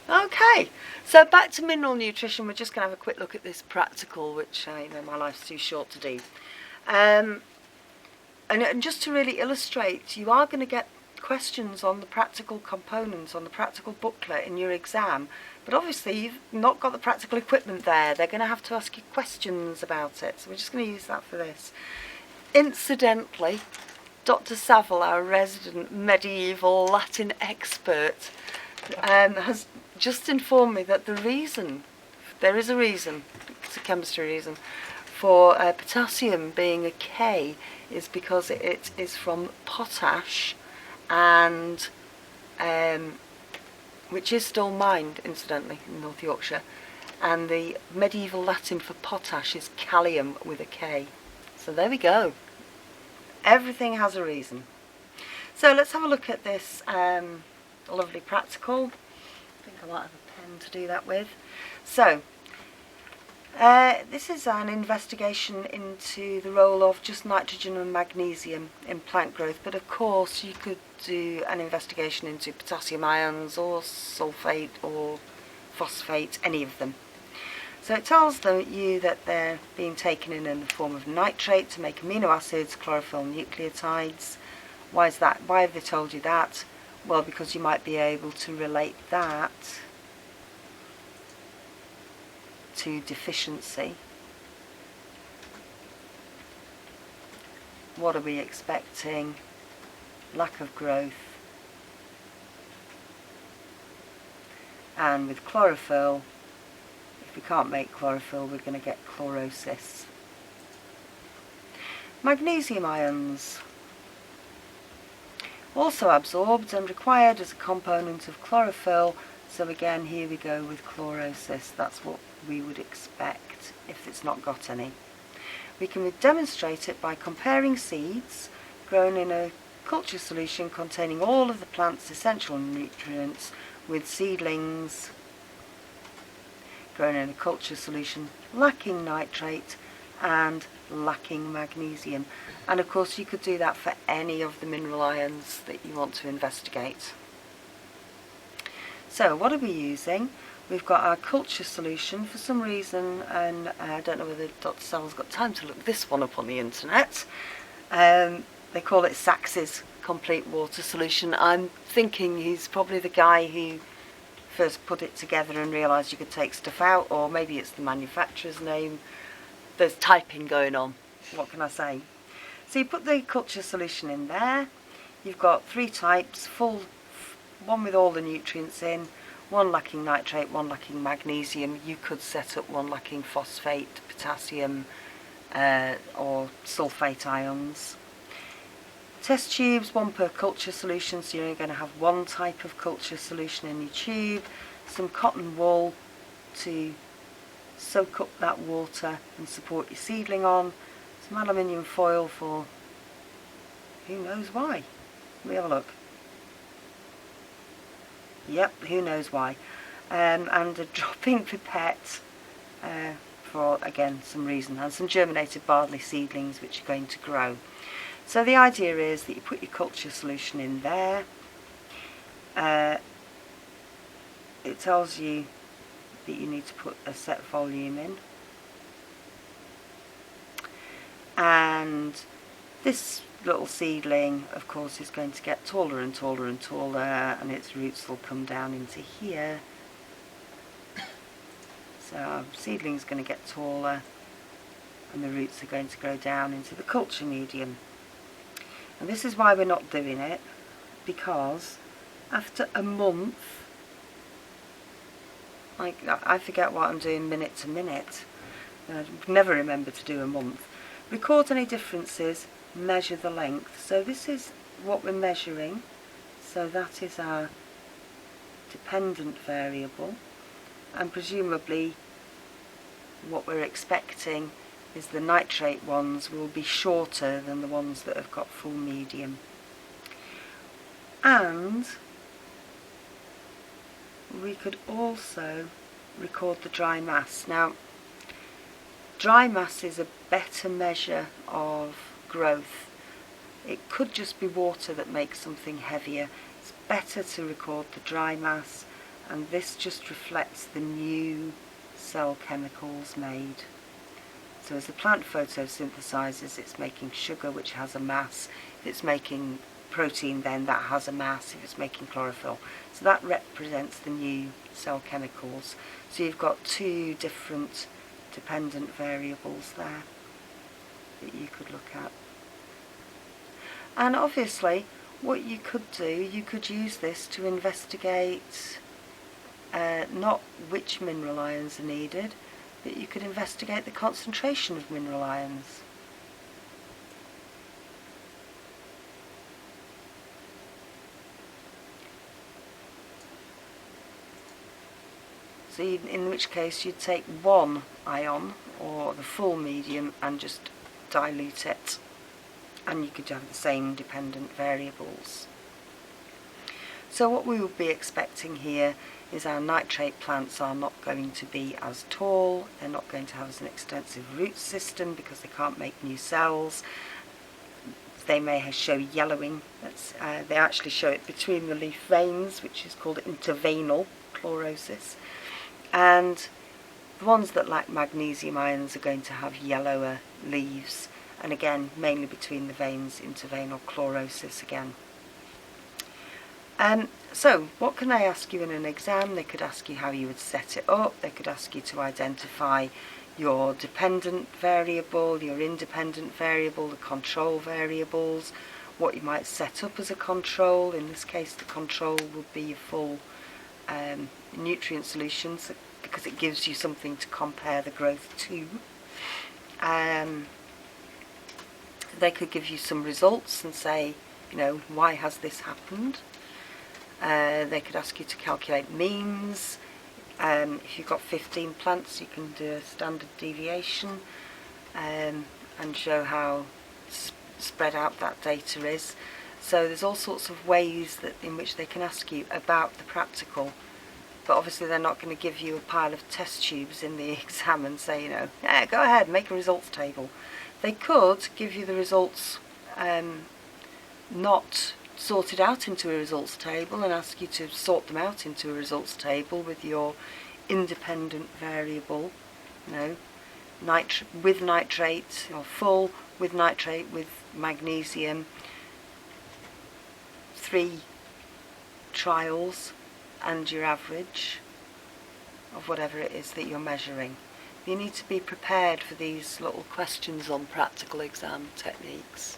Okay, so back to mineral nutrition. We're just going to have a quick look at this practical, which my life's too short to do. And just to really illustrate, you are going to get questions on the practical components, on the practical booklet in your exam, but obviously you've not got the practical equipment there. They're going to have to ask you questions about it, so we're just going to use that for this. Incidentally, Dr. Saville, our resident medieval Latin expert, has just informed me that there is a reason, it's a chemistry reason, for potassium being a K is because it is from potash, and which is still mined, incidentally, in North Yorkshire, and the medieval Latin for potash is calcium with a K. So there we go. Everything has a reason. So let's have a look at this lovely practical. I think I might have a pen to do that with. So, this is an investigation into the role of just nitrogen and magnesium in plant growth, but of course you could do an investigation into potassium ions or sulfate or phosphate, any of them. So it tells you that they're being taken in the form of nitrate to make amino acids, chlorophyll, nucleotides. Why is that? Why have they told you that? Well, because you might be able to relate that to deficiency. What are we expecting? Lack of growth. And with chlorophyll, if we can't make chlorophyll, we're going to get chlorosis. Magnesium ions, also absorbed and required as a component of chlorophyll, so again here we go with chlorosis. That's what we would expect if it's not got any. We can demonstrate it by comparing seeds grown in a culture solution containing all of the plant's essential nutrients with seedlings grown in a culture solution lacking nitrate and lacking magnesium. And of course you could do that for any of the mineral ions that you want to investigate. So what are we using? We've got our culture solution for some reason, and I don't know whether Dr. Saville's got time to look this one up on the internet. They call it Sax's Complete Water Solution. I'm thinking he's probably the guy who first put it together and realised you could take stuff out, or maybe it's the manufacturer's name. There's typing going on, what can I say? So you put the culture solution in there. You've got three types, one with all the nutrients in, one lacking nitrate, one lacking magnesium. You could set up one lacking phosphate, potassium or sulfate ions. Test tubes, one per culture solution, so you're only going to have one type of culture solution in your tube. Some cotton wool to soak up that water and support your seedling on. Some aluminium foil for who knows why. Let me have a look. Yep, who knows why. And a dropping pipette for, again, some reason, and some germinated barley seedlings which are going to grow. So the idea is that you put your culture solution in there. It tells you that you need to put a set volume in. And this little seedling, of course, is going to get taller and taller and taller, and its roots will come down into here. So our seedling's going to get taller, and the roots are going to grow down into the culture medium. And this is why we're not doing it, because after a month, I forget what I'm doing minute to minute. I never remember to do a month. Record any differences, measure the length. So this is what we're measuring. So that is our dependent variable. And presumably what we're expecting is the nitrate ones will be shorter than the ones that have got full medium. And we could also record the dry mass. Now, dry mass is a better measure of growth. It could just be water that makes something heavier. It's better to record the dry mass, and this just reflects the new cell chemicals made. So as the plant photosynthesizes, it's making sugar, which has a mass. If it's making protein, then that has a mass, if it's making chlorophyll. So that represents the new cell chemicals. So you've got two different dependent variables there that you could look at. And obviously, what you could do, you could use this to investigate not which mineral ions are needed, but you could investigate the concentration of mineral ions. So in which case you'd take one ion, or the full medium, and just dilute it, and you could have the same dependent variables. So what we will be expecting here is our nitrate plants are not going to be as tall, they're not going to have as an extensive root system because they can't make new cells. They may show yellowing. They actually show it between the leaf veins, which is called interveinal chlorosis. And the ones that lack magnesium ions are going to have yellower leaves, and again mainly between the veins, interveinal chlorosis again. So what can they ask you in an exam? They could ask you how you would set it up. They could ask you to identify your dependent variable, your independent variable, the control variables, what you might set up as a control. In this case the control would be your full nutrient solutions, because it gives you something to compare the growth to. They could give you some results and say, you know, why has this happened? They could ask you to calculate means. If you've got 15 plants, you can do a standard deviation and show how spread out that data is. So there's all sorts of ways in which they can ask you about the practical, but obviously they're not going to give you a pile of test tubes in the exam and say, you know, yeah, go ahead, make a results table. They could give you the results not sorted out into a results table and ask you to sort them out into a results table with your independent variable, you know, with nitrate, or full with nitrate, with magnesium, 3 trials, and your average of whatever it is that you're measuring. You need to be prepared for these little questions on practical exam techniques.